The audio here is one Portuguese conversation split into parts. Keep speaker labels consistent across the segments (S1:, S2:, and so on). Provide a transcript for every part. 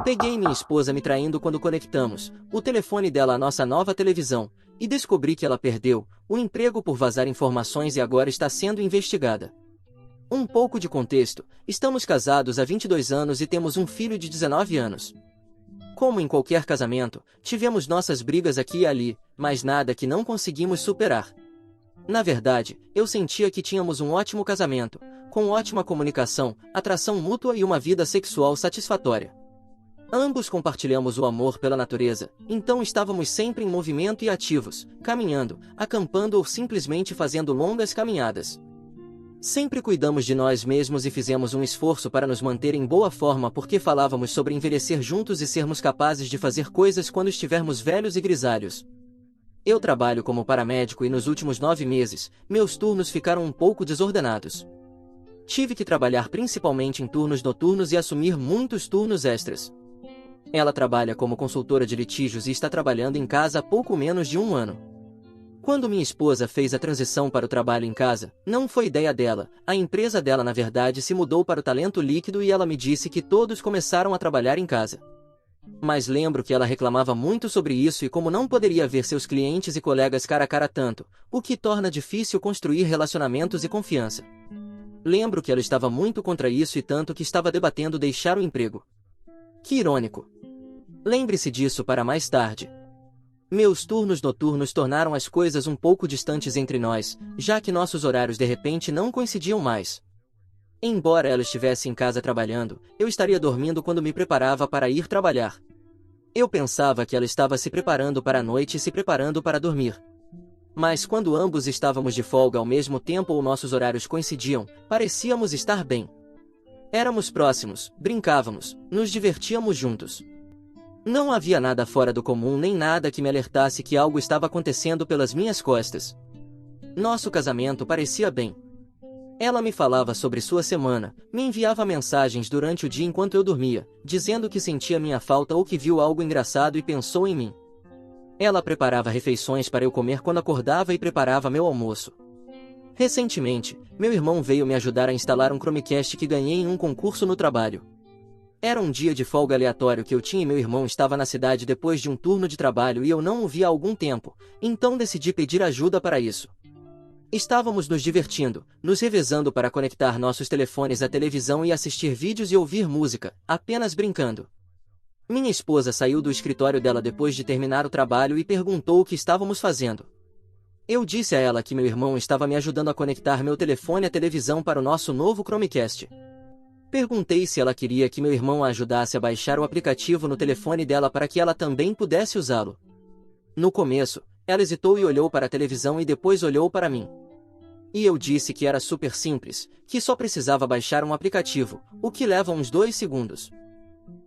S1: Peguei minha esposa me traindo quando conectamos o telefone dela à nossa nova televisão, e descobri que ela perdeu o emprego por vazar informações e agora está sendo investigada. Um pouco de contexto: estamos casados há 22 anos e temos um filho de 19 anos. Como em qualquer casamento, tivemos nossas brigas aqui e ali, mas nada que não conseguimos superar. Na verdade, eu sentia que tínhamos um ótimo casamento, com ótima comunicação, atração mútua e uma vida sexual satisfatória. Ambos compartilhamos o amor pela natureza, então estávamos sempre em movimento e ativos, caminhando, acampando ou simplesmente fazendo longas caminhadas. Sempre cuidamos de nós mesmos e fizemos um esforço para nos manter em boa forma porque falávamos sobre envelhecer juntos e sermos capazes de fazer coisas quando estivermos velhos e grisalhos. Eu trabalho como paramédico e nos últimos 9 meses, meus turnos ficaram um pouco desordenados. Tive que trabalhar principalmente em turnos noturnos e assumir muitos turnos extras. Ela trabalha como consultora de litígios e está trabalhando em casa há pouco menos de 1 ano. Quando minha esposa fez a transição para o trabalho em casa, não foi ideia dela, a empresa dela na verdade se mudou para o talento líquido e ela me disse que todos começaram a trabalhar em casa. Mas lembro que ela reclamava muito sobre isso e como não poderia ver seus clientes e colegas cara a cara tanto, o que torna difícil construir relacionamentos e confiança. Lembro que ela estava muito contra isso e tanto que estava debatendo deixar o emprego. Que irônico. Lembre-se disso para mais tarde. Meus turnos noturnos tornaram as coisas um pouco distantes entre nós, já que nossos horários de repente não coincidiam mais. Embora ela estivesse em casa trabalhando, eu estaria dormindo quando me preparava para ir trabalhar. Eu pensava que ela estava se preparando para a noite e se preparando para dormir. Mas quando ambos estávamos de folga ao mesmo tempo ou nossos horários coincidiam, parecíamos estar bem. Éramos próximos, brincávamos, nos divertíamos juntos. Não havia nada fora do comum nem nada que me alertasse que algo estava acontecendo pelas minhas costas. Nosso casamento parecia bem. Ela me falava sobre sua semana, me enviava mensagens durante o dia enquanto eu dormia, dizendo que sentia minha falta ou que viu algo engraçado e pensou em mim. Ela preparava refeições para eu comer quando acordava e preparava meu almoço. Recentemente, meu irmão veio me ajudar a instalar um Chromecast que ganhei em um concurso no trabalho. Era um dia de folga aleatório que eu tinha e meu irmão estava na cidade depois de um turno de trabalho e eu não o via há algum tempo, então decidi pedir ajuda para isso. Estávamos nos divertindo, nos revezando para conectar nossos telefones à televisão e assistir vídeos e ouvir música, apenas brincando. Minha esposa saiu do escritório dela depois de terminar o trabalho e perguntou o que estávamos fazendo. Eu disse a ela que meu irmão estava me ajudando a conectar meu telefone à televisão para o nosso novo Chromecast. Perguntei se ela queria que meu irmão a ajudasse a baixar o aplicativo no telefone dela para que ela também pudesse usá-lo. No começo, ela hesitou e olhou para a televisão e depois olhou para mim. E eu disse que era super simples, que só precisava baixar um aplicativo, o que leva uns 2 segundos.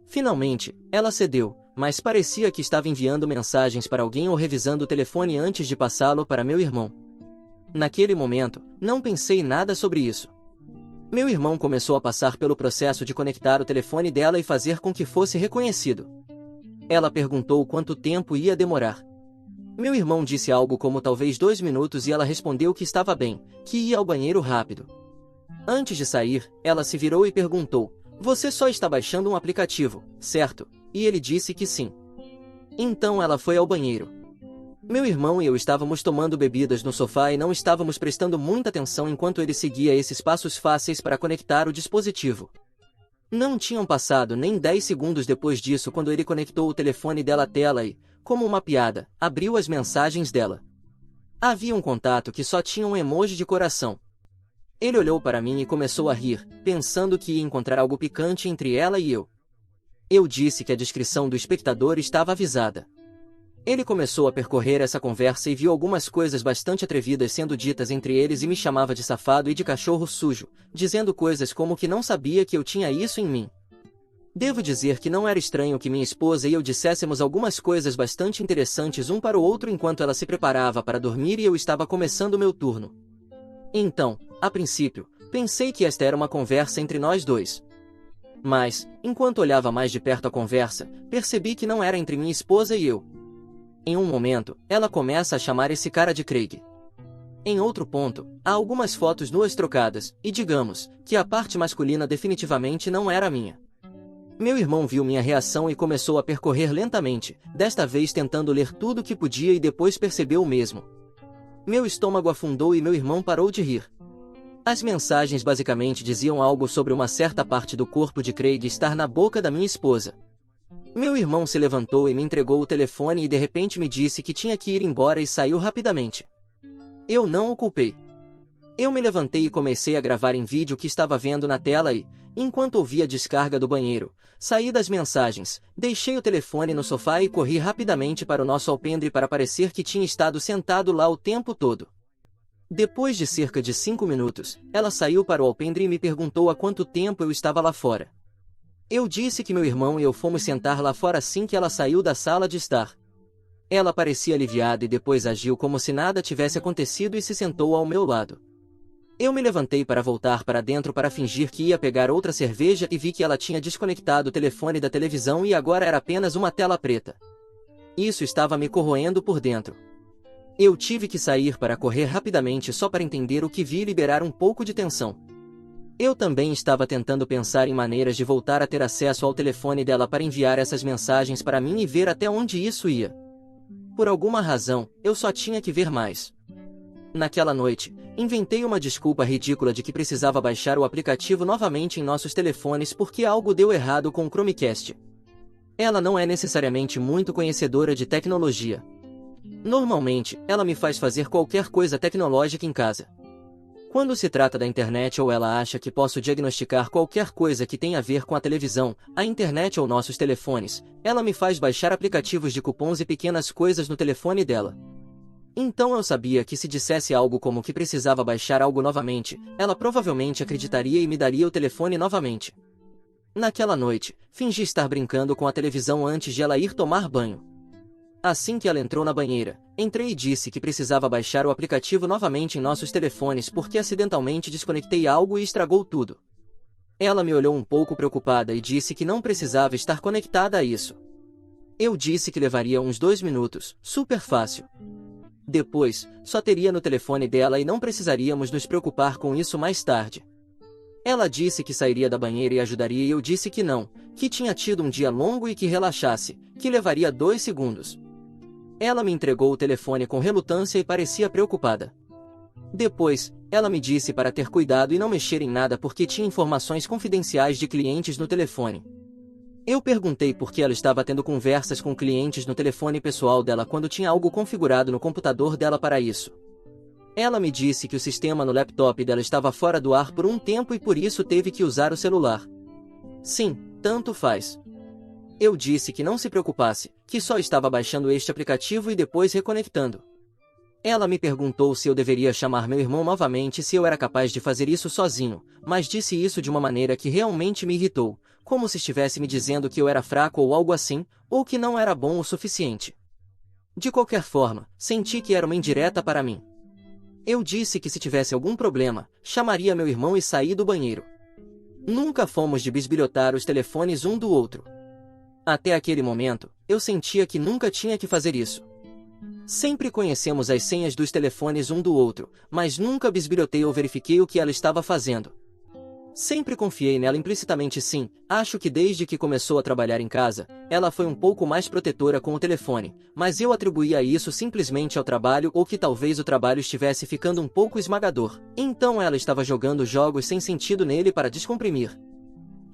S1: Finalmente, ela cedeu, mas parecia que estava enviando mensagens para alguém ou revisando o telefone antes de passá-lo para meu irmão. Naquele momento, não pensei nada sobre isso. Meu irmão começou a passar pelo processo de conectar o telefone dela e fazer com que fosse reconhecido. Ela perguntou quanto tempo ia demorar. Meu irmão disse algo como talvez 2 minutos e ela respondeu que estava bem, que ia ao banheiro rápido. Antes de sair, ela se virou e perguntou: "Você só está baixando um aplicativo, certo?" E ele disse que sim. Então ela foi ao banheiro. Meu irmão e eu estávamos tomando bebidas no sofá e não estávamos prestando muita atenção enquanto ele seguia esses passos fáceis para conectar o dispositivo. Não tinham passado nem 10 segundos depois disso quando ele conectou o telefone dela à tela e, como uma piada, abriu as mensagens dela. Havia um contato que só tinha um emoji de coração. Ele olhou para mim e começou a rir, pensando que ia encontrar algo picante entre ela e eu. Eu disse que a descrição do espectador estava avisada. Ele começou a percorrer essa conversa e viu algumas coisas bastante atrevidas sendo ditas entre eles e me chamava de safado e de cachorro sujo, dizendo coisas como que não sabia que eu tinha isso em mim. Devo dizer que não era estranho que minha esposa e eu disséssemos algumas coisas bastante interessantes um para o outro enquanto ela se preparava para dormir e eu estava começando meu turno. Então, a princípio, pensei que esta era uma conversa entre nós dois. Mas, enquanto olhava mais de perto a conversa, percebi que não era entre minha esposa e eu. Em um momento, ela começa a chamar esse cara de Craig. Em outro ponto, há algumas fotos nuas trocadas, e digamos, que a parte masculina definitivamente não era minha. Meu irmão viu minha reação e começou a percorrer lentamente, desta vez tentando ler tudo o que podia e depois percebeu o mesmo. Meu estômago afundou e meu irmão parou de rir. As mensagens basicamente diziam algo sobre uma certa parte do corpo de Craig estar na boca da minha esposa. Meu irmão se levantou e me entregou o telefone e de repente me disse que tinha que ir embora e saiu rapidamente. Eu não o culpei. Eu me levantei e comecei a gravar em vídeo o que estava vendo na tela e, enquanto ouvia a descarga do banheiro, saí das mensagens, deixei o telefone no sofá e corri rapidamente para o nosso alpendre para parecer que tinha estado sentado lá o tempo todo. Depois de cerca de 5 minutos, ela saiu para o alpendre e me perguntou há quanto tempo eu estava lá fora. Eu disse que meu irmão e eu fomos sentar lá fora assim que ela saiu da sala de estar. Ela parecia aliviada e depois agiu como se nada tivesse acontecido e se sentou ao meu lado. Eu me levantei para voltar para dentro para fingir que ia pegar outra cerveja e vi que ela tinha desconectado o telefone da televisão e agora era apenas uma tela preta. Isso estava me corroendo por dentro. Eu tive que sair para correr rapidamente só para entender o que vi e liberar um pouco de tensão. Eu também estava tentando pensar em maneiras de voltar a ter acesso ao telefone dela para enviar essas mensagens para mim e ver até onde isso ia. Por alguma razão, eu só tinha que ver mais. Naquela noite, inventei uma desculpa ridícula de que precisava baixar o aplicativo novamente em nossos telefones porque algo deu errado com o Chromecast. Ela não é necessariamente muito conhecedora de tecnologia. Normalmente, ela me faz fazer qualquer coisa tecnológica em casa. Quando se trata da internet ou ela acha que posso diagnosticar qualquer coisa que tenha a ver com a televisão, a internet ou nossos telefones, ela me faz baixar aplicativos de cupons e pequenas coisas no telefone dela. Então eu sabia que se dissesse algo como que precisava baixar algo novamente, ela provavelmente acreditaria e me daria o telefone novamente. Naquela noite, fingi estar brincando com a televisão antes de ela ir tomar banho. Assim que ela entrou na banheira, entrei e disse que precisava baixar o aplicativo novamente em nossos telefones porque acidentalmente desconectei algo e estragou tudo. Ela me olhou um pouco preocupada e disse que não precisava estar conectada a isso. Eu disse que levaria uns 2 minutos, super fácil. Depois, só teria no telefone dela e não precisaríamos nos preocupar com isso mais tarde. Ela disse que sairia da banheira e ajudaria e eu disse que não, que tinha tido um dia longo e que relaxasse, que levaria 2 segundos. Ela me entregou o telefone com relutância e parecia preocupada. Depois, ela me disse para ter cuidado e não mexer em nada porque tinha informações confidenciais de clientes no telefone. Eu perguntei por que ela estava tendo conversas com clientes no telefone pessoal dela quando tinha algo configurado no computador dela para isso. Ela me disse que o sistema no laptop dela estava fora do ar por um tempo e por isso teve que usar o celular. Sim, tanto faz. Eu disse que não se preocupasse, que só estava baixando este aplicativo e depois reconectando. Ela me perguntou se eu deveria chamar meu irmão novamente e se eu era capaz de fazer isso sozinho, mas disse isso de uma maneira que realmente me irritou, como se estivesse me dizendo que eu era fraco ou algo assim, ou que não era bom o suficiente. De qualquer forma, senti que era uma indireta para mim. Eu disse que se tivesse algum problema, chamaria meu irmão e saí do banheiro. Nunca fomos de bisbilhotar os telefones um do outro. Até aquele momento, eu sentia que nunca tinha que fazer isso. Sempre conhecemos as senhas dos telefones um do outro, mas nunca bisbilhotei ou verifiquei o que ela estava fazendo. Sempre confiei nela implicitamente sim, acho que desde que começou a trabalhar em casa, ela foi um pouco mais protetora com o telefone, mas eu atribuía isso simplesmente ao trabalho ou que talvez o trabalho estivesse ficando um pouco esmagador. Então ela estava jogando jogos sem sentido nele para descomprimir.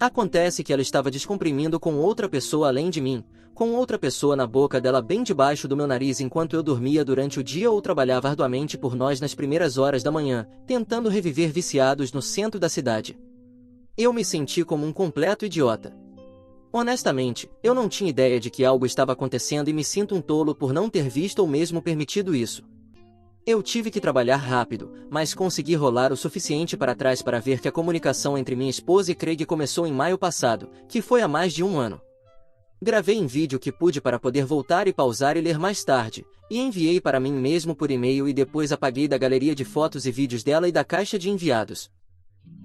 S1: Acontece que ela estava descomprimindo com outra pessoa além de mim, com outra pessoa na boca dela bem debaixo do meu nariz enquanto eu dormia durante o dia ou trabalhava arduamente por nós nas primeiras horas da manhã, tentando reviver viciados no centro da cidade. Eu me senti como um completo idiota. Honestamente, eu não tinha ideia de que algo estava acontecendo e me sinto um tolo por não ter visto ou mesmo permitido isso. Eu tive que trabalhar rápido, mas consegui rolar o suficiente para trás para ver que a comunicação entre minha esposa e Craig começou em maio passado, que foi há mais de um ano. Gravei em vídeo o que pude para poder voltar e pausar e ler mais tarde, e enviei para mim mesmo por e-mail e depois apaguei da galeria de fotos e vídeos dela e da caixa de enviados.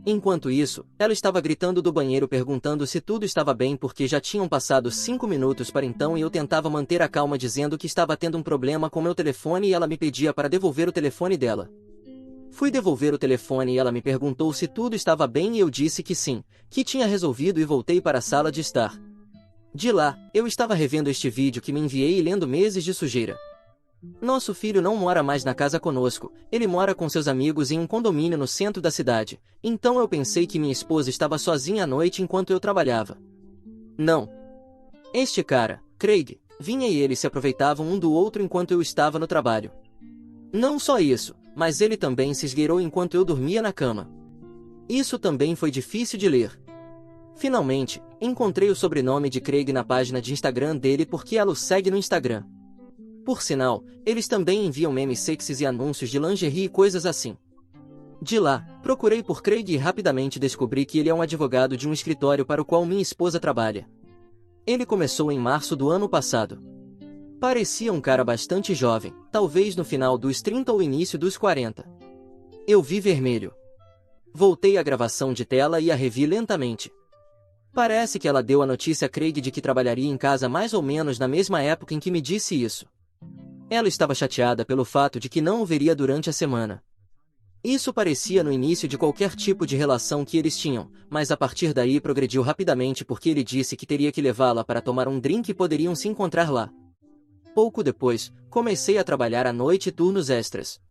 S1: Enquanto isso, ela estava gritando do banheiro perguntando se tudo estava bem porque já tinham passado 5 minutos para então e eu tentava manter a calma dizendo que estava tendo um problema com meu telefone e ela me pedia para devolver o telefone dela. Fui devolver o telefone e ela me perguntou se tudo estava bem e eu disse que sim, que tinha resolvido e voltei para a sala de estar. De lá, eu estava revendo este vídeo que me enviei e lendo meses de sujeira. Nosso filho não mora mais na casa conosco, ele mora com seus amigos em um condomínio no centro da cidade, então eu pensei que minha esposa estava sozinha à noite enquanto eu trabalhava. Não. Este cara, Craig, vinha e eles se aproveitavam um do outro enquanto eu estava no trabalho. Não só isso, mas ele também se esgueirou enquanto eu dormia na cama. Isso também foi difícil de ler. Finalmente, encontrei o sobrenome de Craig na página de Instagram dele porque ela o segue no Instagram. Por sinal, eles também enviam memes sexys e anúncios de lingerie e coisas assim. De lá, procurei por Craig e rapidamente descobri que ele é um advogado de um escritório para o qual minha esposa trabalha. Ele começou em março do ano passado. Parecia um cara bastante jovem, talvez no final dos 30 ou início dos 40. Eu vi vermelho. Voltei à gravação de tela e a revi lentamente. Parece que ela deu a notícia a Craig de que trabalharia em casa mais ou menos na mesma época em que me disse isso. Ela estava chateada pelo fato de que não o veria durante a semana. Isso parecia no início de qualquer tipo de relação que eles tinham, mas a partir daí progrediu rapidamente porque ele disse que teria que levá-la para tomar um drink e poderiam se encontrar lá. Pouco depois, comecei a trabalhar à noite e turnos extras.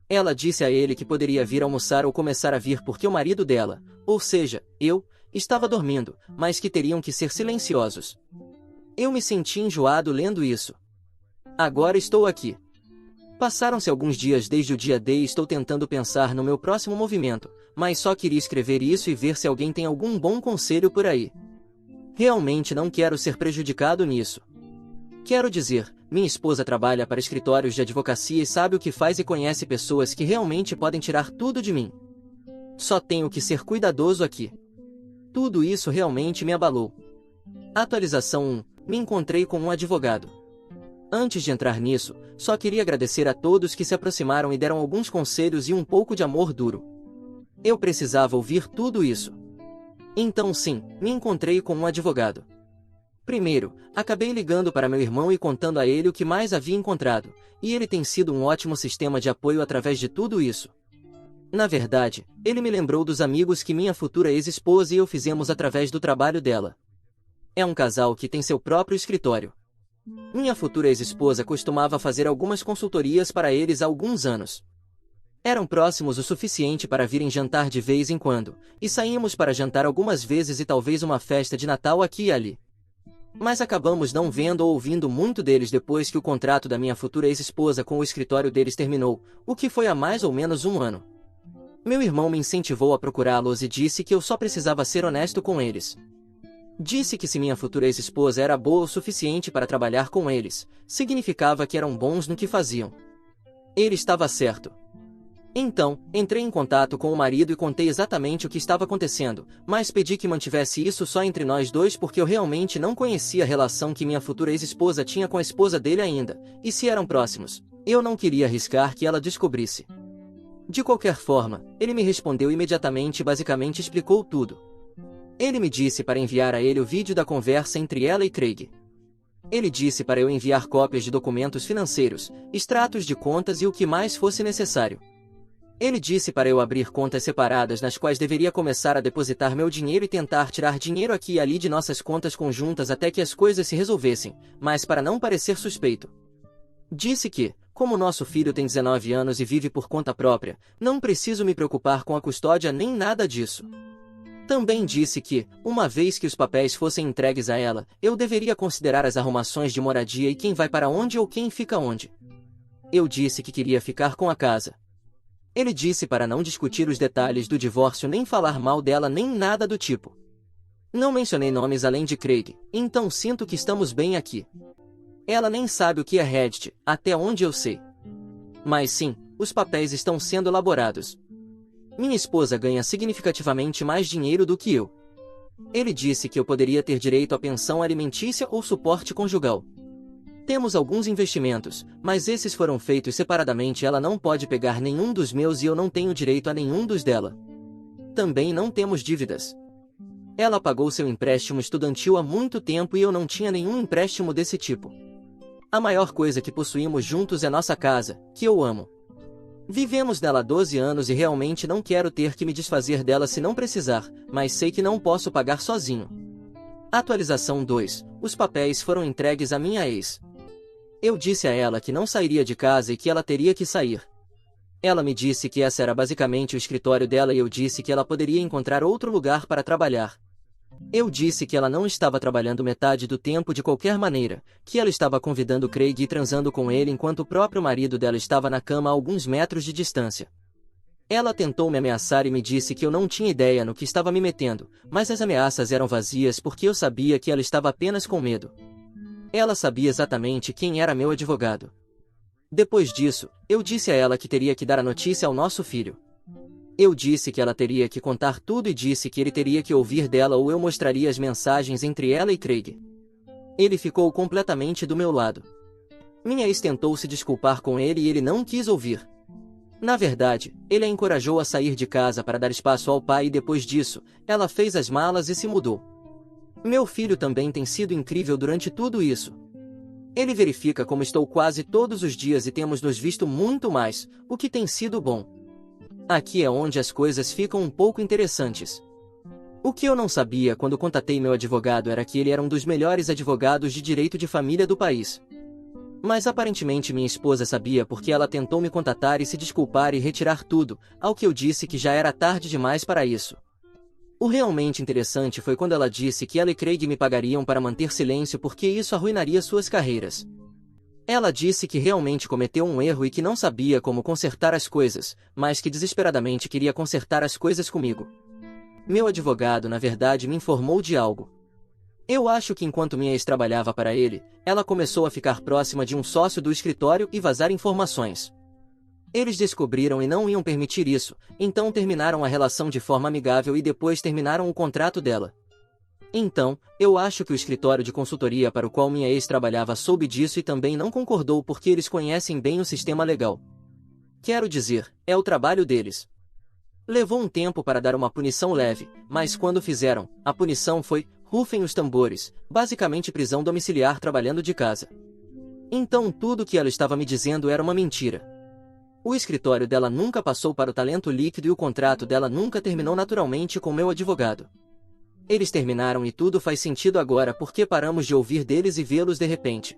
S1: Ela disse a ele que poderia vir almoçar ou começar a vir porque o marido dela, ou seja, eu, estava dormindo, mas que teriam que ser silenciosos. Eu me senti enjoado lendo isso. Agora estou aqui. Passaram-se alguns dias desde o dia D e estou tentando pensar no meu próximo movimento, mas só queria escrever isso e ver se alguém tem algum bom conselho por aí. Realmente não quero ser prejudicado nisso. Quero dizer, minha esposa trabalha para escritórios de advocacia e sabe o que faz e conhece pessoas que realmente podem tirar tudo de mim. Só tenho que ser cuidadoso aqui. Tudo isso realmente me abalou. Atualização 1. Me encontrei com um advogado. Antes de entrar nisso, só queria agradecer a todos que se aproximaram e deram alguns conselhos e um pouco de amor duro. Eu precisava ouvir tudo isso. Então sim, me encontrei com um advogado. Primeiro, acabei ligando para meu irmão e contando a ele o que mais havia encontrado, e ele tem sido um ótimo sistema de apoio através de tudo isso. Na verdade, ele me lembrou dos amigos que minha futura ex-esposa e eu fizemos através do trabalho dela. É um casal que tem seu próprio escritório. Minha futura ex-esposa costumava fazer algumas consultorias para eles há alguns anos. Eram próximos o suficiente para virem jantar de vez em quando, e saímos para jantar algumas vezes e talvez uma festa de Natal aqui e ali. Mas acabamos não vendo ou ouvindo muito deles depois que o contrato da minha futura ex-esposa com o escritório deles terminou, o que foi há mais ou menos um ano. Meu irmão me incentivou a procurá-los e disse que eu só precisava ser honesto com eles. Disse que se minha futura ex-esposa era boa o suficiente para trabalhar com eles, significava que eram bons no que faziam. Ele estava certo. Então, entrei em contato com o marido e contei exatamente o que estava acontecendo, mas pedi que mantivesse isso só entre nós dois porque eu realmente não conhecia a relação que minha futura ex-esposa tinha com a esposa dele ainda, e se eram próximos, eu não queria arriscar que ela descobrisse. De qualquer forma, ele me respondeu imediatamente e basicamente explicou tudo. Ele me disse para enviar a ele o vídeo da conversa entre ela e Craig. Ele disse para eu enviar cópias de documentos financeiros, extratos de contas e o que mais fosse necessário. Ele disse para eu abrir contas separadas nas quais deveria começar a depositar meu dinheiro e tentar tirar dinheiro aqui e ali de nossas contas conjuntas até que as coisas se resolvessem, mas para não parecer suspeito. Disse que, como nosso filho tem 19 anos e vive por conta própria, não preciso me preocupar com a custódia nem nada disso. Também disse que, uma vez que os papéis fossem entregues a ela, eu deveria considerar as arrumações de moradia e quem vai para onde ou quem fica onde. Eu disse que queria ficar com a casa. Ele disse para não discutir os detalhes do divórcio nem falar mal dela nem nada do tipo. Não mencionei nomes além de Craig, então sinto que estamos bem aqui. Ela nem sabe o que é Reddit, até onde eu sei. Mas sim, os papéis estão sendo elaborados. Minha esposa ganha significativamente mais dinheiro do que eu. Ele disse que eu poderia ter direito à pensão alimentícia ou suporte conjugal. Temos alguns investimentos, mas esses foram feitos separadamente e ela não pode pegar nenhum dos meus e eu não tenho direito a nenhum dos dela. Também não temos dívidas. Ela pagou seu empréstimo estudantil há muito tempo e eu não tinha nenhum empréstimo desse tipo. A maior coisa que possuímos juntos é nossa casa, que eu amo. Vivemos nela há 12 anos e realmente não quero ter que me desfazer dela se não precisar, mas sei que não posso pagar sozinho. Atualização 2. Os papéis foram entregues à minha ex. Eu disse a ela que não sairia de casa e que ela teria que sair. Ela me disse que essa era basicamente o escritório dela e eu disse que ela poderia encontrar outro lugar para trabalhar. Eu disse que ela não estava trabalhando metade do tempo de qualquer maneira, que ela estava convidando Craig e transando com ele enquanto o próprio marido dela estava na cama a alguns metros de distância. Ela tentou me ameaçar e me disse que eu não tinha ideia no que estava me metendo, mas as ameaças eram vazias porque eu sabia que ela estava apenas com medo. Ela sabia exatamente quem era meu advogado. Depois disso, eu disse a ela que teria que dar a notícia ao nosso filho. Eu disse que ela teria que contar tudo e disse que ele teria que ouvir dela ou eu mostraria as mensagens entre ela e Craig. Ele ficou completamente do meu lado. Minha ex tentou se desculpar com ele e ele não quis ouvir. Na verdade, ele a encorajou a sair de casa para dar espaço ao pai e depois disso, ela fez as malas e se mudou. Meu filho também tem sido incrível durante tudo isso. Ele verifica como estou quase todos os dias e temos nos visto muito mais, o que tem sido bom. Aqui é onde as coisas ficam um pouco interessantes. O que eu não sabia quando contatei meu advogado era que ele era um dos melhores advogados de direito de família do país. Mas aparentemente minha esposa sabia porque ela tentou me contatar e se desculpar e retirar tudo, ao que eu disse que já era tarde demais para isso. O realmente interessante foi quando ela disse que ela e Craig me pagariam para manter silêncio porque isso arruinaria suas carreiras. Ela disse que realmente cometeu um erro e que não sabia como consertar as coisas, mas que desesperadamente queria consertar as coisas comigo. Meu advogado, na verdade, me informou de algo. Eu acho que enquanto minha ex trabalhava para ele, ela começou a ficar próxima de um sócio do escritório e vazar informações. Eles descobriram e não iam permitir isso, então terminaram a relação de forma amigável e depois terminaram o contrato dela. Então, eu acho que o escritório de consultoria para o qual minha ex trabalhava soube disso e também não concordou porque eles conhecem bem o sistema legal. Quero dizer, é o trabalho deles. Levou um tempo para dar uma punição leve, mas quando fizeram, a punição foi, rufem os tambores, basicamente prisão domiciliar trabalhando de casa. Então tudo que ela estava me dizendo era uma mentira. O escritório dela nunca passou para o talento líquido e o contrato dela nunca terminou naturalmente com meu advogado. Eles terminaram e tudo faz sentido agora porque paramos de ouvir deles e vê-los de repente.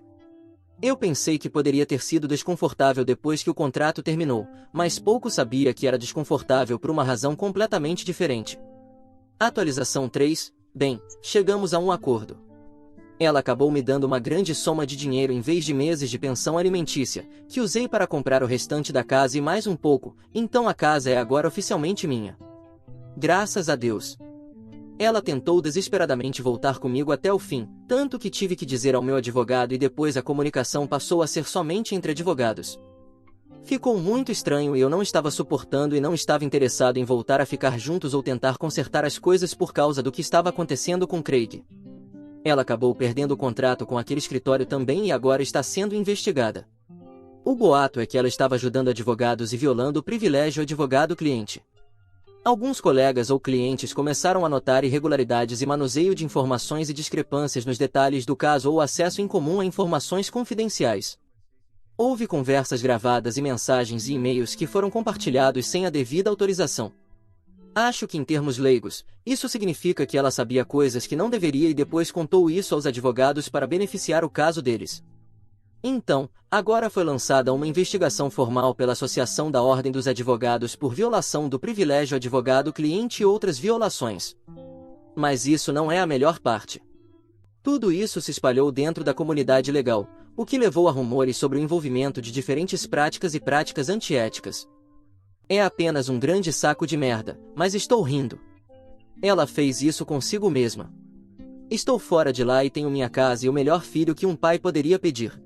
S1: Eu pensei que poderia ter sido desconfortável depois que o contrato terminou, mas pouco sabia que era desconfortável por uma razão completamente diferente. Atualização 3. Bem, chegamos a um acordo. Ela acabou me dando uma grande soma de dinheiro em vez de meses de pensão alimentícia, que usei para comprar o restante da casa e mais um pouco, então a casa é agora oficialmente minha. Graças a Deus. Ela tentou desesperadamente voltar comigo até o fim, tanto que tive que dizer ao meu advogado e depois a comunicação passou a ser somente entre advogados. Ficou muito estranho e eu não estava suportando e não estava interessado em voltar a ficar juntos ou tentar consertar as coisas por causa do que estava acontecendo com Craig. Ela acabou perdendo o contrato com aquele escritório também e agora está sendo investigada. O boato é que ela estava ajudando advogados e violando o privilégio advogado-cliente. Alguns colegas ou clientes começaram a notar irregularidades e manuseio de informações e discrepâncias nos detalhes do caso ou acesso incomum a informações confidenciais. Houve conversas gravadas e mensagens e e-mails que foram compartilhados sem a devida autorização. Acho que em termos leigos, isso significa que ela sabia coisas que não deveria e depois contou isso aos advogados para beneficiar o caso deles. Então, agora foi lançada uma investigação formal pela Associação da Ordem dos Advogados por violação do privilégio advogado-cliente e outras violações. Mas isso não é a melhor parte. Tudo isso se espalhou dentro da comunidade legal, o que levou a rumores sobre o envolvimento de diferentes práticas e práticas antiéticas. É apenas um grande saco de merda, mas estou rindo. Ela fez isso consigo mesma. Estou fora de lá e tenho minha casa e o melhor filho que um pai poderia pedir.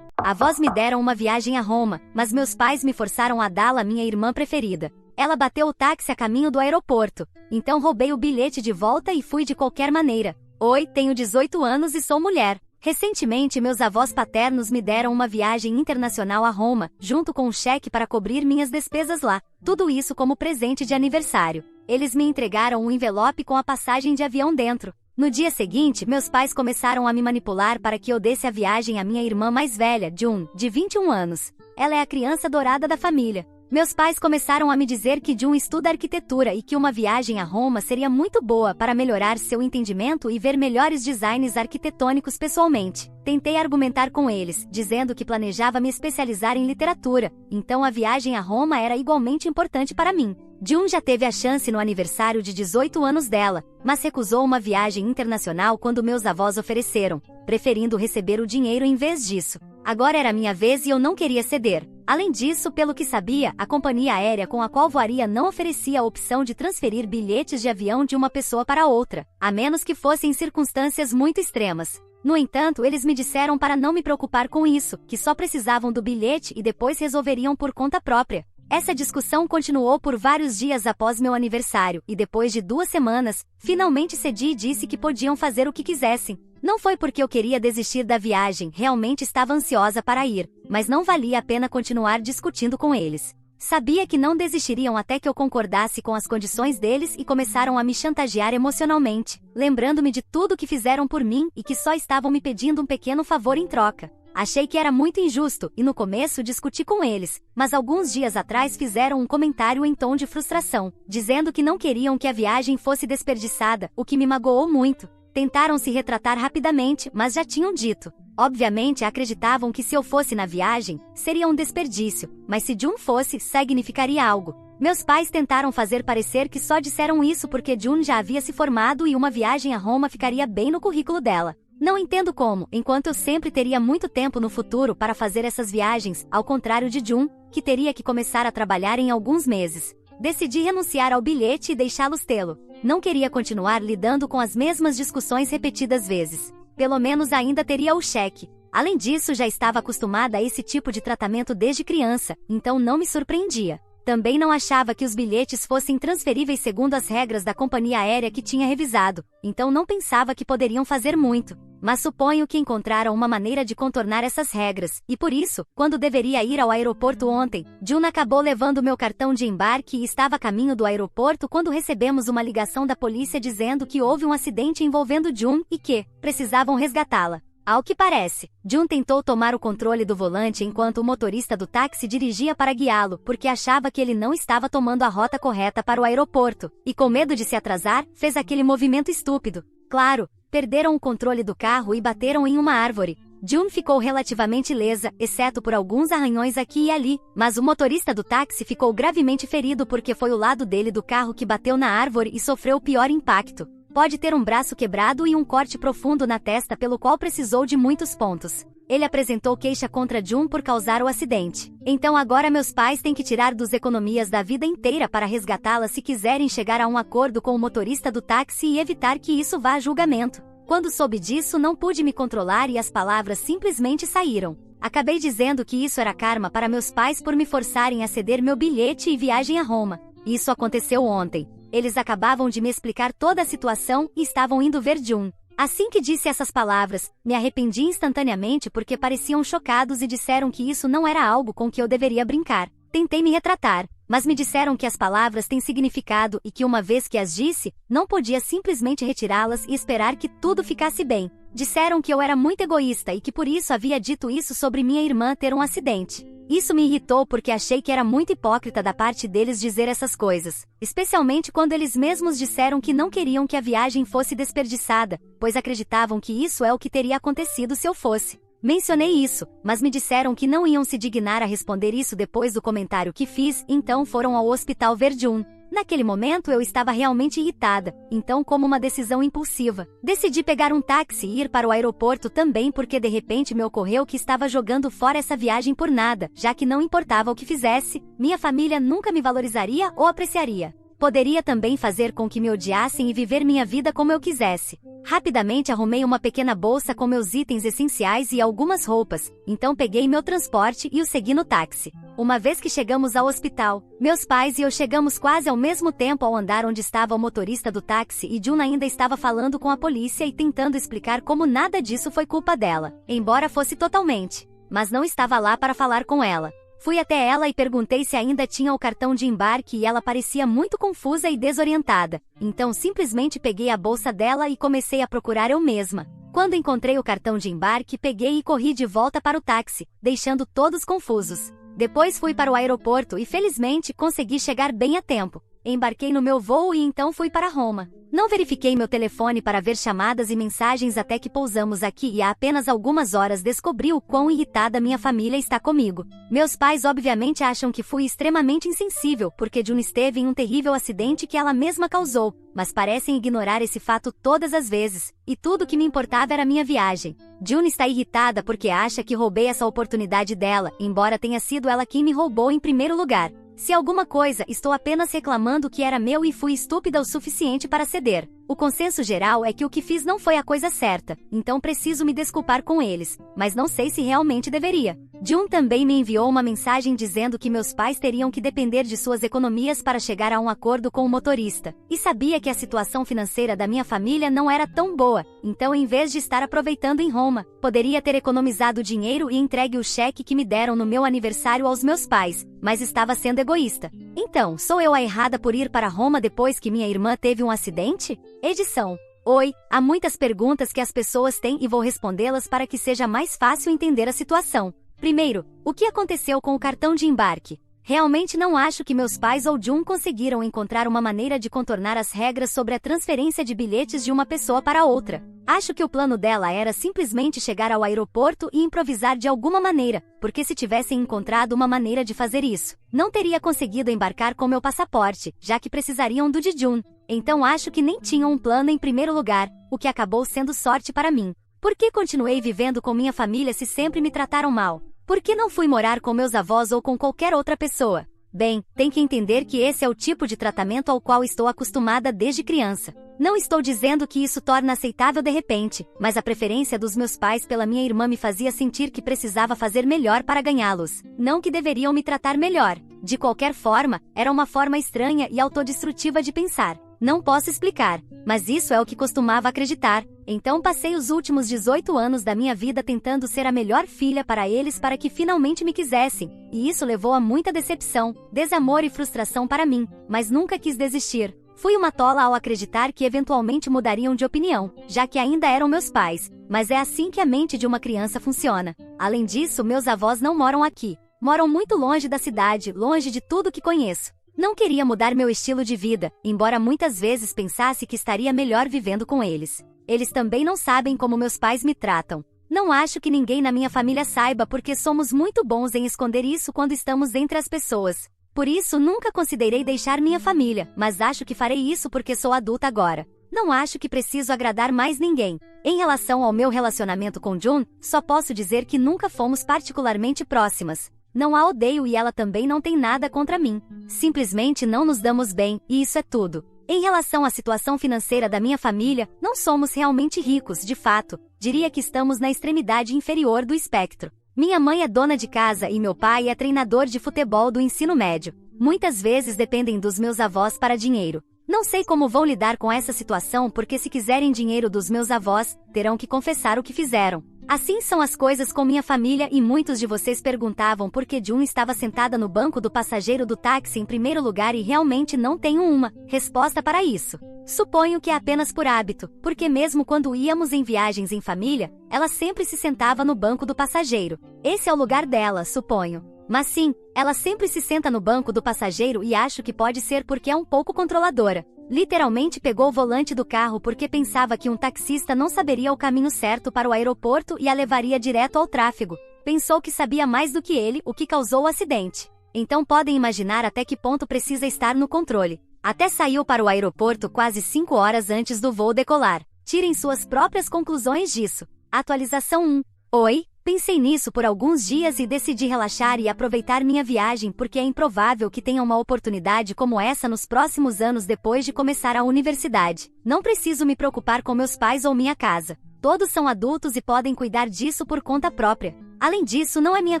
S2: Avós me deram uma viagem a Roma, mas meus pais me forçaram a dá-la à minha irmã preferida. Ela bateu o táxi a caminho do aeroporto, então roubei o bilhete de volta e fui de qualquer maneira. Oi, tenho 18 anos e sou mulher. Recentemente meus avós paternos me deram uma viagem internacional a Roma, junto com um cheque para cobrir minhas despesas lá. Tudo isso como presente de aniversário. Eles me entregaram um envelope com a passagem de avião dentro. No dia seguinte, meus pais começaram a me manipular para que eu desse a viagem à minha irmã mais velha, June, de 21 anos. Ela é a criança dourada da família. Meus pais começaram a me dizer que Jun estuda arquitetura e que uma viagem a Roma seria muito boa para melhorar seu entendimento e ver melhores designs arquitetônicos pessoalmente. Tentei argumentar com eles, dizendo que planejava me especializar em literatura, então a viagem a Roma era igualmente importante para mim. Jun já teve a chance no aniversário de 18 anos dela, mas recusou uma viagem internacional quando meus avós ofereceram, preferindo receber o dinheiro em vez disso. Agora era minha vez e eu não queria ceder. Além disso, pelo que sabia, a companhia aérea com a qual voaria não oferecia a opção de transferir bilhetes de avião de uma pessoa para outra, a menos que fossem circunstâncias muito extremas. No entanto, eles me disseram para não me preocupar com isso, que só precisavam do bilhete e depois resolveriam por conta própria. Essa discussão continuou por vários dias após meu aniversário, e depois de 2 semanas, finalmente cedi e disse que podiam fazer o que quisessem. Não foi porque eu queria desistir da viagem, realmente estava ansiosa para ir, mas não valia a pena continuar discutindo com eles. Sabia que não desistiriam até que eu concordasse com as condições deles e começaram a me chantagear emocionalmente, lembrando-me de tudo que fizeram por mim e que só estavam me pedindo um pequeno favor em troca. Achei que era muito injusto e no começo discuti com eles, mas alguns dias atrás fizeram um comentário em tom de frustração, dizendo que não queriam que a viagem fosse desperdiçada, o que me magoou muito. Tentaram se retratar rapidamente, mas já tinham dito. Obviamente acreditavam que se eu fosse na viagem, seria um desperdício, mas se Jun fosse, significaria algo. Meus pais tentaram fazer parecer que só disseram isso porque Jun já havia se formado e uma viagem a Roma ficaria bem no currículo dela. Não entendo como, enquanto eu sempre teria muito tempo no futuro para fazer essas viagens, ao contrário de Jun, que teria que começar a trabalhar em alguns meses. Decidi renunciar ao bilhete e deixá-los tê-lo. Não queria continuar lidando com as mesmas discussões repetidas vezes. Pelo menos ainda teria o cheque. Além disso, já estava acostumada a esse tipo de tratamento desde criança, então não me surpreendia. Também não achava que os bilhetes fossem transferíveis segundo as regras da companhia aérea que tinha revisado, então não pensava que poderiam fazer muito. Mas suponho que encontraram uma maneira de contornar essas regras, e por isso, quando deveria ir ao aeroporto ontem, Jun acabou levando meu cartão de embarque e estava a caminho do aeroporto quando recebemos uma ligação da polícia dizendo que houve um acidente envolvendo Jun e que precisavam resgatá-la. Ao que parece, Jun tentou tomar o controle do volante enquanto o motorista do táxi dirigia para guiá-lo, porque achava que ele não estava tomando a rota correta para o aeroporto, e com medo de se atrasar, fez aquele movimento estúpido. Claro, perderam o controle do carro e bateram em uma árvore. Jun ficou relativamente ilesa, exceto por alguns arranhões aqui e ali, mas o motorista do táxi ficou gravemente ferido porque foi o lado dele do carro que bateu na árvore e sofreu o pior impacto. Pode ter um braço quebrado e um corte profundo na testa pelo qual precisou de muitos pontos. Ele apresentou queixa contra Jun por causar o acidente. Então agora meus pais têm que tirar dos economias da vida inteira para resgatá-la se quiserem chegar a um acordo com o motorista do táxi e evitar que isso vá a julgamento. Quando soube disso, não pude me controlar e as palavras simplesmente saíram. Acabei dizendo que isso era karma para meus pais por me forçarem a ceder meu bilhete e viagem a Roma. Isso aconteceu ontem. Eles acabavam de me explicar toda a situação e estavam indo ver Jun. Assim que disse essas palavras, me arrependi instantaneamente porque pareciam chocados e disseram que isso não era algo com que eu deveria brincar. Tentei me retratar, mas me disseram que as palavras têm significado e que uma vez que as disse, não podia simplesmente retirá-las e esperar que tudo ficasse bem. Disseram que eu era muito egoísta e que por isso havia dito isso sobre minha irmã ter um acidente. Isso me irritou porque achei que era muito hipócrita da parte deles dizer essas coisas, especialmente quando eles mesmos disseram que não queriam que a viagem fosse desperdiçada, pois acreditavam que isso é o que teria acontecido se eu fosse. Mencionei isso, mas me disseram que não iam se dignar a responder isso depois do comentário que fiz, então foram ao hospital ver Jun. Naquele momento eu estava realmente irritada, então como uma decisão impulsiva, decidi pegar um táxi e ir para o aeroporto também porque de repente me ocorreu que estava jogando fora essa viagem por nada, já que não importava o que fizesse, minha família nunca me valorizaria ou apreciaria. Poderia também fazer com que me odiassem e viver minha vida como eu quisesse. Rapidamente arrumei uma pequena bolsa com meus itens essenciais e algumas roupas, então peguei meu transporte e o segui no táxi. Uma vez que chegamos ao hospital, meus pais e eu chegamos quase ao mesmo tempo ao andar onde estava o motorista do táxi e Jun ainda estava falando com a polícia e tentando explicar como nada disso foi culpa dela, embora fosse totalmente. Mas não estava lá para falar com ela. Fui até ela e perguntei se ainda tinha o cartão de embarque e ela parecia muito confusa e desorientada. Então simplesmente peguei a bolsa dela e comecei a procurar eu mesma. Quando encontrei o cartão de embarque, peguei e corri de volta para o táxi, deixando todos confusos. Depois fui para o aeroporto e felizmente consegui chegar bem a tempo. Embarquei no meu voo e então fui para Roma. Não verifiquei meu telefone para ver chamadas e mensagens até que pousamos aqui e há apenas algumas horas descobri o quão irritada minha família está comigo. Meus pais obviamente acham que fui extremamente insensível porque June esteve em um terrível acidente que ela mesma causou, mas parecem ignorar esse fato todas as vezes, e tudo que me importava era minha viagem. June está irritada porque acha que roubei essa oportunidade dela, embora tenha sido ela quem me roubou em primeiro lugar. Se alguma coisa, estou apenas reclamando que era meu e fui estúpida o suficiente para ceder. O consenso geral é que o que fiz não foi a coisa certa, então preciso me desculpar com eles, mas não sei se realmente deveria. June também me enviou uma mensagem dizendo que meus pais teriam que depender de suas economias para chegar a um acordo com o motorista, e sabia que a situação financeira da minha família não era tão boa, então em vez de estar aproveitando em Roma, poderia ter economizado dinheiro e entregue o cheque que me deram no meu aniversário aos meus pais, mas estava sendo egoísta. Então, sou eu a errada por ir para Roma depois que minha irmã teve um acidente? Edição. Oi, há muitas perguntas que as pessoas têm e vou respondê-las para que seja mais fácil entender a situação. Primeiro, o que aconteceu com o cartão de embarque? Realmente não acho que meus pais ou June conseguiram encontrar uma maneira de contornar as regras sobre a transferência de bilhetes de uma pessoa para outra. Acho que o plano dela era simplesmente chegar ao aeroporto e improvisar de alguma maneira, porque se tivessem encontrado uma maneira de fazer isso, não teria conseguido embarcar com meu passaporte, já que precisariam do de June. Então acho que nem tinham um plano em primeiro lugar, o que acabou sendo sorte para mim. Por que continuei vivendo com minha família se sempre me trataram mal? Por que não fui morar com meus avós ou com qualquer outra pessoa? Bem, tem que entender que esse é o tipo de tratamento ao qual estou acostumada desde criança. Não estou dizendo que isso torna aceitável de repente, mas a preferência dos meus pais pela minha irmã me fazia sentir que precisava fazer melhor para ganhá-los, não que deveriam me tratar melhor. De qualquer forma, era uma forma estranha e autodestrutiva de pensar. Não posso explicar, mas isso é o que costumava acreditar. Então passei os últimos 18 anos da minha vida tentando ser a melhor filha para eles para que finalmente me quisessem, e isso levou a muita decepção, desamor e frustração para mim, mas nunca quis desistir. Fui uma tola ao acreditar que eventualmente mudariam de opinião, já que ainda eram meus pais, mas é assim que a mente de uma criança funciona. Além disso, meus avós não moram aqui. Moram muito longe da cidade, longe de tudo que conheço. Não queria mudar meu estilo de vida, embora muitas vezes pensasse que estaria melhor vivendo com eles. Eles também não sabem como meus pais me tratam. Não acho que ninguém na minha família saiba porque somos muito bons em esconder isso quando estamos entre as pessoas. Por isso nunca considerei deixar minha família, mas acho que farei isso porque sou adulta agora. Não acho que preciso agradar mais ninguém. Em relação ao meu relacionamento com June, só posso dizer que nunca fomos particularmente próximas. Não a odeio e ela também não tem nada contra mim. Simplesmente não nos damos bem, e isso é tudo. Em relação à situação financeira da minha família, não somos realmente ricos, de fato. Diria que estamos na extremidade inferior do espectro. Minha mãe é dona de casa e meu pai é treinador de futebol do ensino médio. Muitas vezes dependem dos meus avós para dinheiro. Não sei como vou lidar com essa situação porque se quiserem dinheiro dos meus avós, terão que confessar o que fizeram. Assim são as coisas com minha família e muitos de vocês perguntavam por que June estava sentada no banco do passageiro do táxi em primeiro lugar e realmente não tenho uma resposta para isso. Suponho que é apenas por hábito, porque mesmo quando íamos em viagens em família, ela sempre se sentava no banco do passageiro. Esse é o lugar dela, suponho. Mas sim, ela sempre se senta no banco do passageiro e acho que pode ser porque é um pouco controladora. Literalmente pegou o volante do carro porque pensava que um taxista não saberia o caminho certo para o aeroporto e a levaria direto ao tráfego. Pensou que sabia mais do que ele, o que causou o acidente. Então podem imaginar até que ponto precisa estar no controle. Até saiu para o aeroporto quase 5 horas antes do voo decolar. Tirem suas próprias conclusões disso. Atualização 1. Oi, pensei nisso por alguns dias e decidi relaxar e aproveitar minha viagem porque é improvável que tenha uma oportunidade como essa nos próximos anos depois de começar a universidade. Não preciso me preocupar com meus pais ou minha casa. Todos são adultos e podem cuidar disso por conta própria. Além disso, não é minha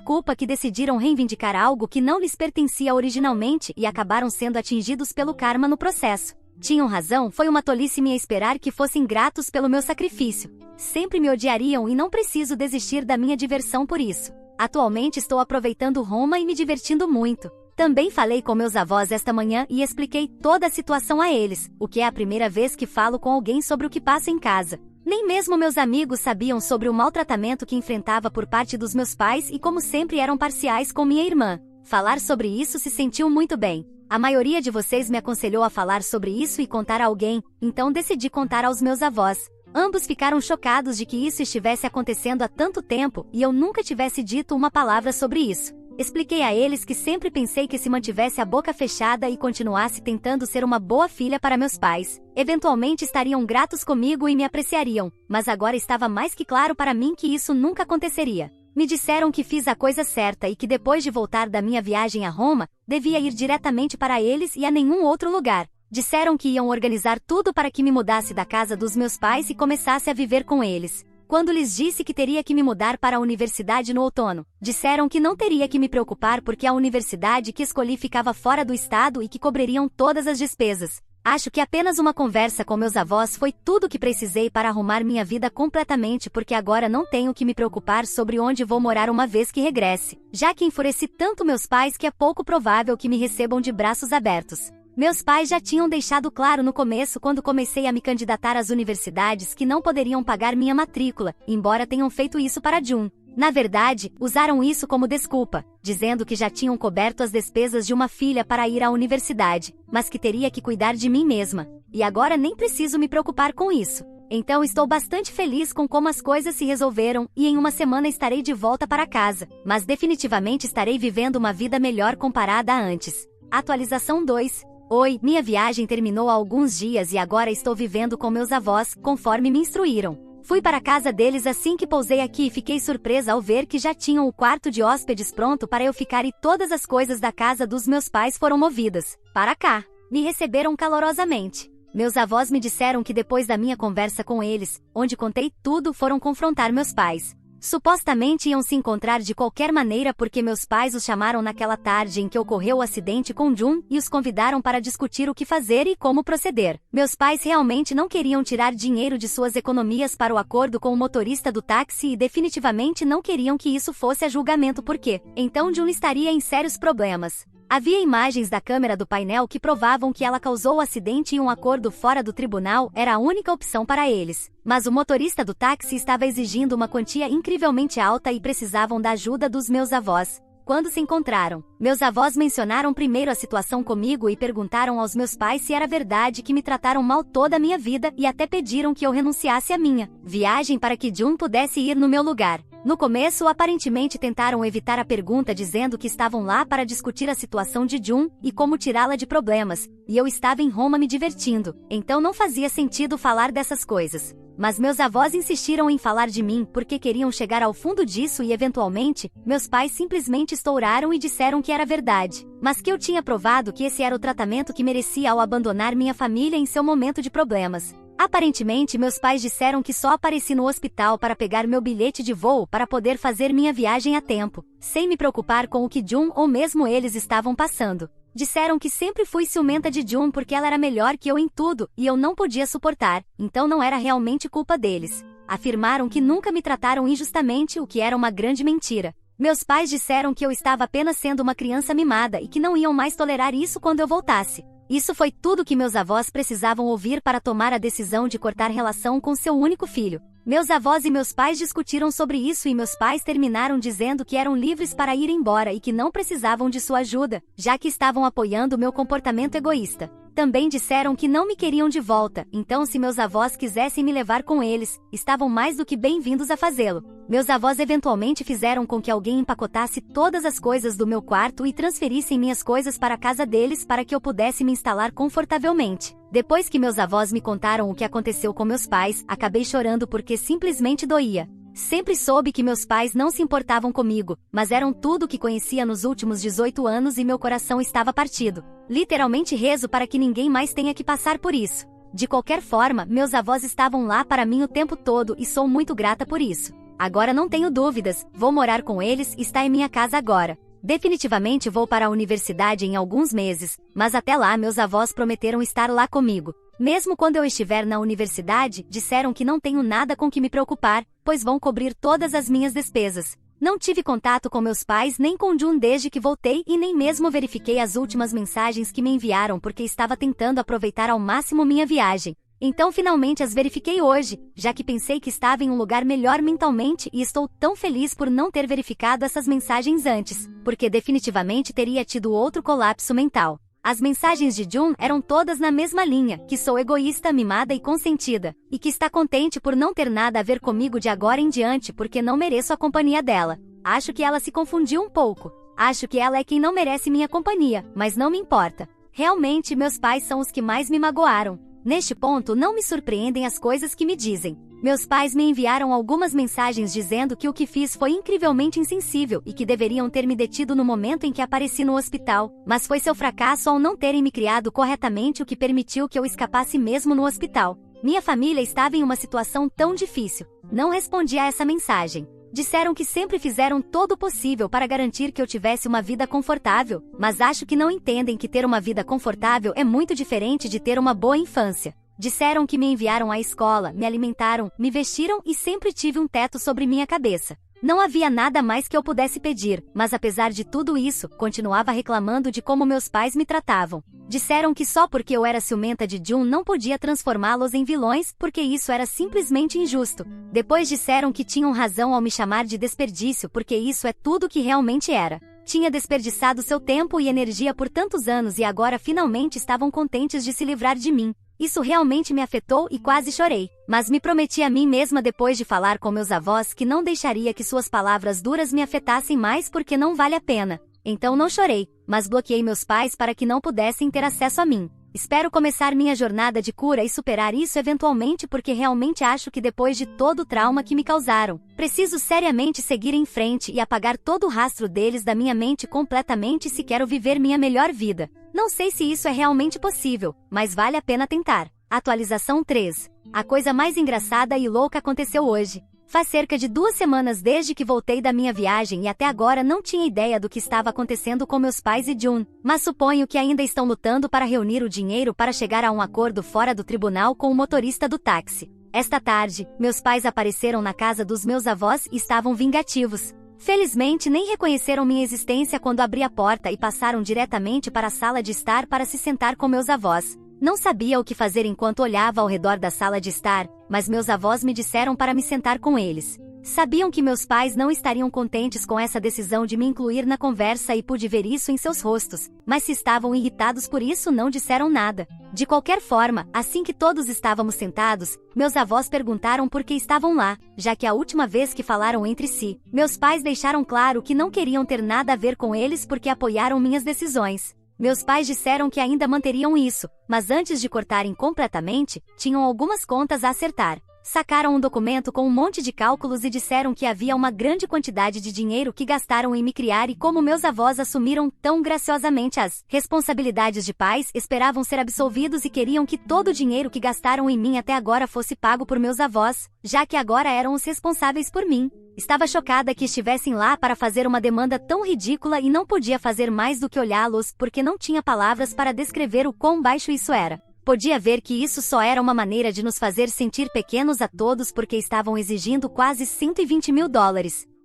S2: culpa que decidiram reivindicar algo que não lhes pertencia originalmente e acabaram sendo atingidos pelo karma no processo. Tinham razão, foi uma tolice minha esperar que fossem gratos pelo meu sacrifício. Sempre me odiariam e não preciso desistir da minha diversão por isso. Atualmente estou aproveitando Roma e me divertindo muito. Também falei com meus avós esta manhã e expliquei toda a situação a eles, o que é a primeira vez que falo com alguém sobre o que passa em casa. Nem mesmo meus amigos sabiam sobre o maltratamento que enfrentava por parte dos meus pais e como sempre eram parciais com minha irmã. Falar sobre isso se sentiu muito bem. A maioria de vocês me aconselhou a falar sobre isso e contar a alguém, então decidi contar aos meus avós. Ambos ficaram chocados de que isso estivesse acontecendo há tanto tempo e eu nunca tivesse dito uma palavra sobre isso. Expliquei a eles que sempre pensei que se mantivesse a boca fechada e continuasse tentando ser uma boa filha para meus pais, eventualmente estariam gratos comigo e me apreciariam, mas agora estava mais que claro para mim que isso nunca aconteceria. Me disseram que fiz a coisa certa e que depois de voltar da minha viagem a Roma, devia ir diretamente para eles e a nenhum outro lugar. Disseram que iam organizar tudo para que me mudasse da casa dos meus pais e começasse a viver com eles. Quando lhes disse que teria que me mudar para a universidade no outono, disseram que não teria que me preocupar porque a universidade que escolhi ficava fora do estado e que cobririam todas as despesas. Acho que apenas uma conversa com meus avós foi tudo o que precisei para arrumar minha vida completamente porque agora não tenho que me preocupar sobre onde vou morar uma vez que regresse, já que enfureci tanto meus pais que é pouco provável que me recebam de braços abertos. Meus pais já tinham deixado claro no começo quando comecei a me candidatar às universidades que não poderiam pagar minha matrícula, embora tenham feito isso para Jun. Na verdade, usaram isso como desculpa, dizendo que já tinham coberto as despesas de uma filha para ir à universidade, mas que teria que cuidar de mim mesma. E agora nem preciso me preocupar com isso. Então estou bastante feliz com como as coisas se resolveram e em uma semana estarei de volta para casa, mas definitivamente estarei vivendo uma vida melhor comparada a antes. Atualização 2. Oi, minha viagem terminou há alguns dias e agora estou vivendo com meus avós, conforme me instruíram. Fui para a casa deles assim que pousei aqui e fiquei surpresa ao ver que já tinham o quarto de hóspedes pronto para eu ficar e todas as coisas da casa dos meus pais foram movidas para cá. Me receberam calorosamente. Meus avós me disseram que depois da minha conversa com eles, onde contei tudo, foram confrontar meus pais. Supostamente iam se encontrar de qualquer maneira porque meus pais os chamaram naquela tarde em que ocorreu o acidente com Jun e os convidaram para discutir o que fazer e como proceder. Meus pais realmente não queriam tirar dinheiro de suas economias para o acordo com o motorista do táxi e definitivamente não queriam que isso fosse a julgamento porque então Jun estaria em sérios problemas. Havia imagens da câmera do painel que provavam que ela causou o acidente e um acordo fora do tribunal era a única opção para eles. Mas o motorista do táxi estava exigindo uma quantia incrivelmente alta e precisavam da ajuda dos meus avós. Quando se encontraram, meus avós mencionaram primeiro a situação comigo e perguntaram aos meus pais se era verdade que me trataram mal toda a minha vida e até pediram que eu renunciasse à minha viagem para que Jun pudesse ir no meu lugar. No começo, aparentemente tentaram evitar a pergunta dizendo que estavam lá para discutir a situação de Jun e como tirá-la de problemas, e eu estava em Roma me divertindo, então não fazia sentido falar dessas coisas. Mas meus avós insistiram em falar de mim porque queriam chegar ao fundo disso e eventualmente, meus pais simplesmente estouraram e disseram que era verdade, mas que eu tinha provado que esse era o tratamento que merecia ao abandonar minha família em seu momento de problemas. Aparentemente, meus pais disseram que só apareci no hospital para pegar meu bilhete de voo para poder fazer minha viagem a tempo, sem me preocupar com o que Jun ou mesmo eles estavam passando. Disseram que sempre fui ciumenta de Jun porque ela era melhor que eu em tudo e eu não podia suportar, então não era realmente culpa deles. Afirmaram que nunca me trataram injustamente, o que era uma grande mentira. Meus pais disseram que eu estava apenas sendo uma criança mimada e que não iam mais tolerar isso quando eu voltasse. Isso foi tudo que meus avós precisavam ouvir para tomar a decisão de cortar relação com seu único filho. Meus avós e meus pais discutiram sobre isso e meus pais terminaram dizendo que eram livres para ir embora e que não precisavam de sua ajuda, já que estavam apoiando meu comportamento egoísta. Também disseram que não me queriam de volta, então se meus avós quisessem me levar com eles, estavam mais do que bem-vindos a fazê-lo. Meus avós eventualmente fizeram com que alguém empacotasse todas as coisas do meu quarto e transferissem minhas coisas para a casa deles para que eu pudesse me instalar confortavelmente. Depois que meus avós me contaram o que aconteceu com meus pais, acabei chorando porque simplesmente doía. Sempre soube que meus pais não se importavam comigo, mas eram tudo o que conhecia nos últimos 18 anos e meu coração estava partido. Literalmente rezo para que ninguém mais tenha que passar por isso. De qualquer forma, meus avós estavam lá para mim o tempo todo e sou muito grata por isso. Agora não tenho dúvidas, vou morar com eles e está em minha casa agora. Definitivamente vou para a universidade em alguns meses, mas até lá meus avós prometeram estar lá comigo. Mesmo quando eu estiver na universidade, disseram que não tenho nada com que me preocupar, pois vão cobrir todas as minhas despesas. Não tive contato com meus pais nem com Jun desde que voltei e nem mesmo verifiquei as últimas mensagens que me enviaram porque estava tentando aproveitar ao máximo minha viagem. Então finalmente as verifiquei hoje, já que pensei que estava em um lugar melhor mentalmente e estou tão feliz por não ter verificado essas mensagens antes, porque definitivamente teria tido outro colapso mental. As mensagens de Jun eram todas na mesma linha, que sou egoísta, mimada e consentida, e que está contente por não ter nada a ver comigo de agora em diante porque não mereço a companhia dela. Acho que ela se confundiu um pouco. Acho que ela é quem não merece minha companhia, mas não me importa. Realmente, meus pais são os que mais me magoaram. Neste ponto, não me surpreendem as coisas que me dizem. Meus pais me enviaram algumas mensagens dizendo que o que fiz foi incrivelmente insensível e que deveriam ter me detido no momento em que apareci no hospital, mas foi seu fracasso ao não terem me criado corretamente o que permitiu que eu escapasse mesmo no hospital. Minha família estava em uma situação tão difícil. Não respondi a essa mensagem. Disseram que sempre fizeram todo o possível para garantir que eu tivesse uma vida confortável, mas acho que não entendem que ter uma vida confortável é muito diferente de ter uma boa infância. Disseram que me enviaram à escola, me alimentaram, me vestiram e sempre tive um teto sobre minha cabeça. Não havia nada mais que eu pudesse pedir, mas apesar de tudo isso, continuava reclamando de como meus pais me tratavam. Disseram que só porque eu era ciumenta de Jun não podia transformá-los em vilões, porque isso era simplesmente injusto. Depois disseram que tinham razão ao me chamar de desperdício, porque isso é tudo que realmente era. Tinha desperdiçado seu tempo e energia por tantos anos e agora finalmente estavam contentes de se livrar de mim. Isso realmente me afetou e quase chorei, mas me prometi a mim mesma depois de falar com meus avós que não deixaria que suas palavras duras me afetassem mais porque não vale a pena. Então não chorei, mas bloqueei meus pais para que não pudessem ter acesso a mim. Espero começar minha jornada de cura e superar isso eventualmente porque realmente acho que depois de todo o trauma que me causaram, preciso seriamente seguir em frente e apagar todo o rastro deles da minha mente completamente se quero viver minha melhor vida. Não sei se isso é realmente possível, mas vale a pena tentar. Atualização 3. A coisa mais engraçada e louca aconteceu hoje. Faz cerca de 2 semanas desde que voltei da minha viagem e até agora não tinha ideia do que estava acontecendo com meus pais e Jun, mas suponho que ainda estão lutando para reunir o dinheiro para chegar a um acordo fora do tribunal com o motorista do táxi. Esta tarde, meus pais apareceram na casa dos meus avós e estavam vingativos. Felizmente nem reconheceram minha existência quando abri a porta e passaram diretamente para a sala de estar para se sentar com meus avós. Não sabia o que fazer enquanto olhava ao redor da sala de estar, mas meus avós me disseram para me sentar com eles. Sabiam que meus pais não estariam contentes com essa decisão de me incluir na conversa e pude ver isso em seus rostos, mas se estavam irritados por isso não disseram nada. De qualquer forma, assim que todos estávamos sentados, meus avós perguntaram por que estavam lá, já que a última vez que falaram entre si, meus pais deixaram claro que não queriam ter nada a ver com eles porque apoiaram minhas decisões. Meus pais disseram que ainda manteriam isso, mas antes de cortarem completamente, tinham algumas contas a acertar. Sacaram um documento com um monte de cálculos e disseram que havia uma grande quantidade de dinheiro que gastaram em me criar e como meus avós assumiram tão graciosamente as responsabilidades de pais, esperavam ser absolvidos e queriam que todo o dinheiro que gastaram em mim até agora fosse pago por meus avós, já que agora eram os responsáveis por mim. Estava chocada que estivessem lá para fazer uma demanda tão ridícula e não podia fazer mais do que olhá-los porque não tinha palavras para descrever o quão baixo isso era. Podia ver que isso só era uma maneira de nos fazer sentir pequenos a todos porque estavam exigindo quase $120 mil.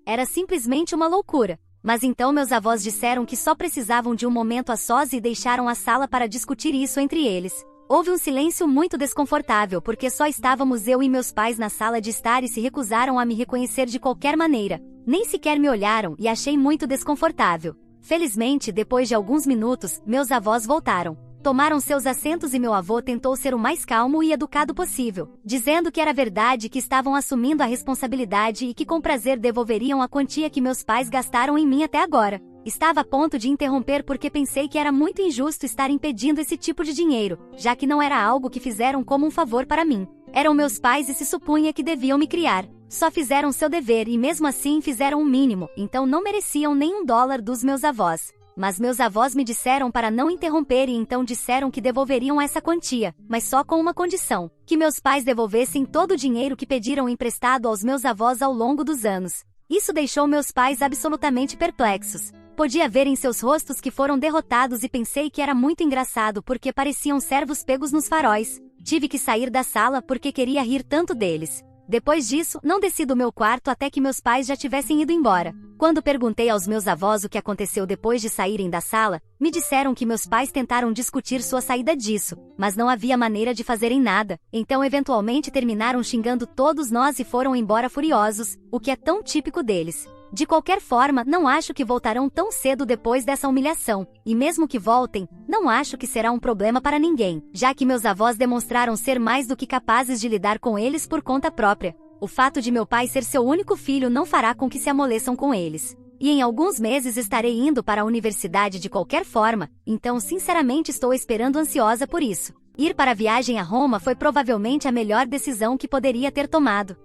S2: Era simplesmente uma loucura. Mas então meus avós disseram que só precisavam de um momento a sós e deixaram a sala para discutir isso entre eles. Houve um silêncio muito desconfortável porque só estávamos eu e meus pais na sala de estar e se recusaram a me reconhecer de qualquer maneira. Nem sequer me olharam e achei muito desconfortável. Felizmente, depois de alguns minutos, meus avós voltaram. Tomaram seus assentos e meu avô tentou ser o mais calmo e educado possível, dizendo que era verdade que estavam assumindo a responsabilidade e que com prazer devolveriam a quantia que meus pais gastaram em mim até agora. Estava a ponto de interromper porque pensei que era muito injusto estar impedindo esse tipo de dinheiro, já que não era algo que fizeram como um favor para mim. Eram meus pais e se supunha que deviam me criar. Só fizeram seu dever e mesmo assim fizeram o mínimo, então não mereciam nem $1 dos meus avós. Mas meus avós me disseram para não interromper e então disseram que devolveriam essa quantia, mas só com uma condição, que meus pais devolvessem todo o dinheiro que pediram emprestado aos meus avós ao longo dos anos. Isso deixou meus pais absolutamente perplexos. Podia ver em seus rostos que foram derrotados e pensei que era muito engraçado porque pareciam servos pegos nos faróis. Tive que sair da sala porque queria rir tanto deles. Depois disso, não desci do meu quarto até que meus pais já tivessem ido embora. Quando perguntei aos meus avós o que aconteceu depois de saírem da sala, me disseram que meus pais tentaram discutir sua saída disso, mas não havia maneira de fazerem nada, então eventualmente terminaram xingando todos nós e foram embora furiosos, o que é tão típico deles. De qualquer forma, não acho que voltarão tão cedo depois dessa humilhação, e mesmo que voltem, não acho que será um problema para ninguém, já que meus avós demonstraram ser mais do que capazes de lidar com eles por conta própria. O fato de meu pai ser seu único filho não fará com que se amoleçam com eles. E em alguns meses estarei indo para a universidade de qualquer forma, então sinceramente estou esperando ansiosa por isso. Ir para a viagem a Roma foi provavelmente a melhor decisão que poderia ter tomado.